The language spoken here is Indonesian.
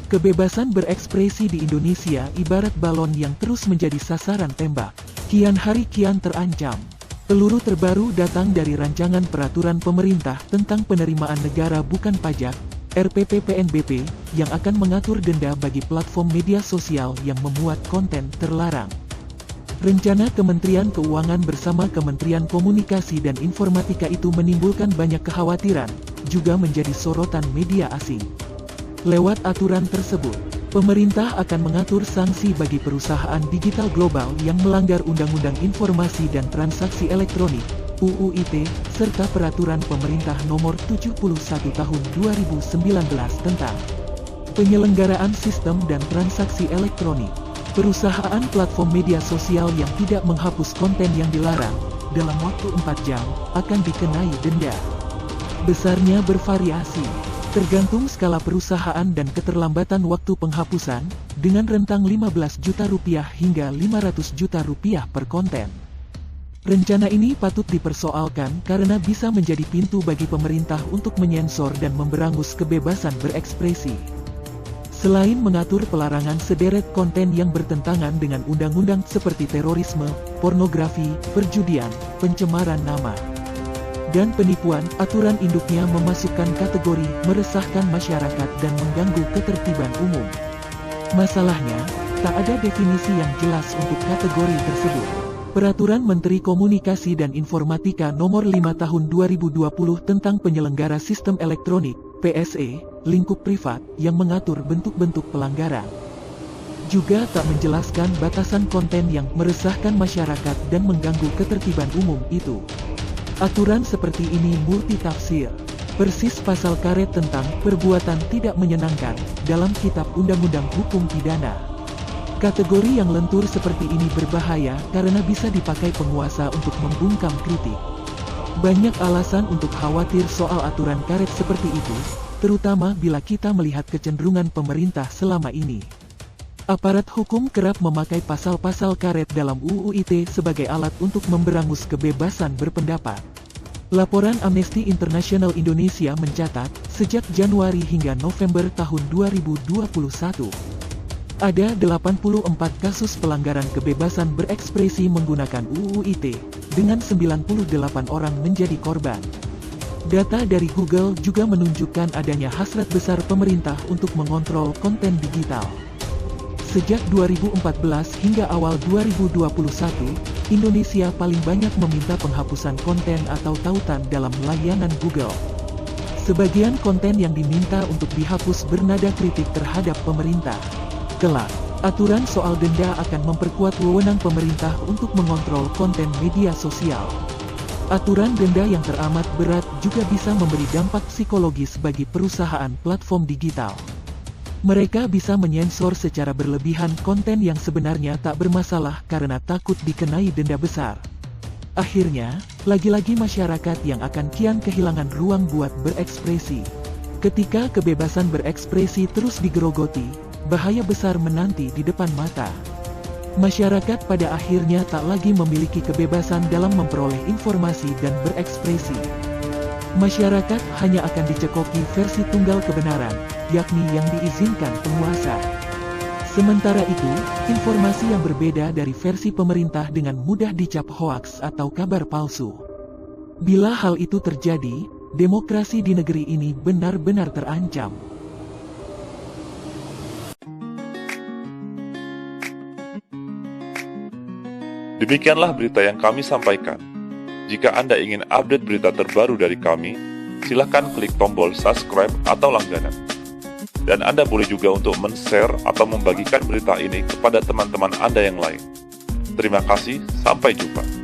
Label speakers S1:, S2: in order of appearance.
S1: Kebebasan berekspresi di Indonesia ibarat balon yang terus menjadi sasaran tembak. Kian hari kian terancam. Peluru terbaru datang dari rancangan peraturan pemerintah tentang penerimaan negara bukan pajak, RPP-PNBP, yang akan mengatur denda bagi platform media sosial yang memuat konten terlarang. Rencana Kementerian Keuangan bersama Kementerian Komunikasi dan Informatika itu menimbulkan banyak kekhawatiran, juga menjadi sorotan media asing. Lewat aturan tersebut, pemerintah akan mengatur sanksi bagi perusahaan digital global yang melanggar Undang-Undang Informasi dan Transaksi Elektronik, UU ITE, serta Peraturan Pemerintah Nomor 71 Tahun 2019 tentang penyelenggaraan sistem dan transaksi elektronik. Perusahaan platform media sosial yang tidak menghapus konten yang dilarang dalam waktu 4 jam akan dikenai denda. Besarnya bervariasi, tergantung skala perusahaan dan keterlambatan waktu penghapusan, dengan rentang 15 juta rupiah hingga 500 juta rupiah per konten. Rencana ini patut dipersoalkan karena bisa menjadi pintu bagi pemerintah untuk menyensor dan memberangus kebebasan berekspresi. Selain mengatur pelarangan sederet konten yang bertentangan dengan undang-undang seperti terorisme, pornografi, perjudian, pencemaran nama, dan penipuan, aturan induknya memasukkan kategori meresahkan masyarakat dan mengganggu ketertiban umum. Masalahnya, tak ada definisi yang jelas untuk kategori tersebut. Peraturan Menteri Komunikasi dan Informatika Nomor 5 Tahun 2020 tentang penyelenggara sistem elektronik, PSE, lingkup privat, yang mengatur bentuk-bentuk pelanggaran, juga tak menjelaskan batasan konten yang meresahkan masyarakat dan mengganggu ketertiban umum itu. Aturan seperti ini multitafsir. Persis pasal karet tentang perbuatan tidak menyenangkan dalam Kitab Undang-Undang Hukum Pidana. Kategori yang lentur seperti ini berbahaya karena bisa dipakai penguasa untuk membungkam kritik. Banyak alasan untuk khawatir soal aturan karet seperti itu, terutama bila kita melihat kecenderungan pemerintah selama ini. Aparat hukum kerap memakai pasal-pasal karet dalam UU ITE sebagai alat untuk memberangus kebebasan berpendapat. Laporan Amnesty International Indonesia mencatat, sejak Januari hingga November tahun 2021, ada 84 kasus pelanggaran kebebasan berekspresi menggunakan UU ITE, dengan 98 orang menjadi korban. Data dari Google juga menunjukkan adanya hasrat besar pemerintah untuk mengontrol konten digital. Sejak 2014 hingga awal 2021, Indonesia paling banyak meminta penghapusan konten atau tautan dalam layanan Google. Sebagian konten yang diminta untuk dihapus bernada kritik terhadap pemerintah. Kelak, aturan soal denda akan memperkuat wewenang pemerintah untuk mengontrol konten media sosial. Aturan denda yang teramat berat juga bisa memberi dampak psikologis bagi perusahaan platform digital. Mereka bisa menyensor secara berlebihan konten yang sebenarnya tak bermasalah karena takut dikenai denda besar. Akhirnya, lagi-lagi masyarakat yang akan kian kehilangan ruang buat berekspresi. Ketika kebebasan berekspresi terus digerogoti, bahaya besar menanti di depan mata. Masyarakat pada akhirnya tak lagi memiliki kebebasan dalam memperoleh informasi dan berekspresi. Masyarakat hanya akan dicekoki versi tunggal kebenaran, yakni yang diizinkan penguasa. Sementara itu, informasi yang berbeda dari versi pemerintah dengan mudah dicap hoaks atau kabar palsu. Bila hal itu terjadi, demokrasi di negeri ini benar-benar terancam.
S2: Demikianlah berita yang kami sampaikan. Jika Anda ingin update berita terbaru dari kami, silakan klik tombol subscribe atau langganan. Dan Anda boleh juga untuk men-share atau membagikan berita ini kepada teman-teman Anda yang lain. Terima kasih, sampai jumpa.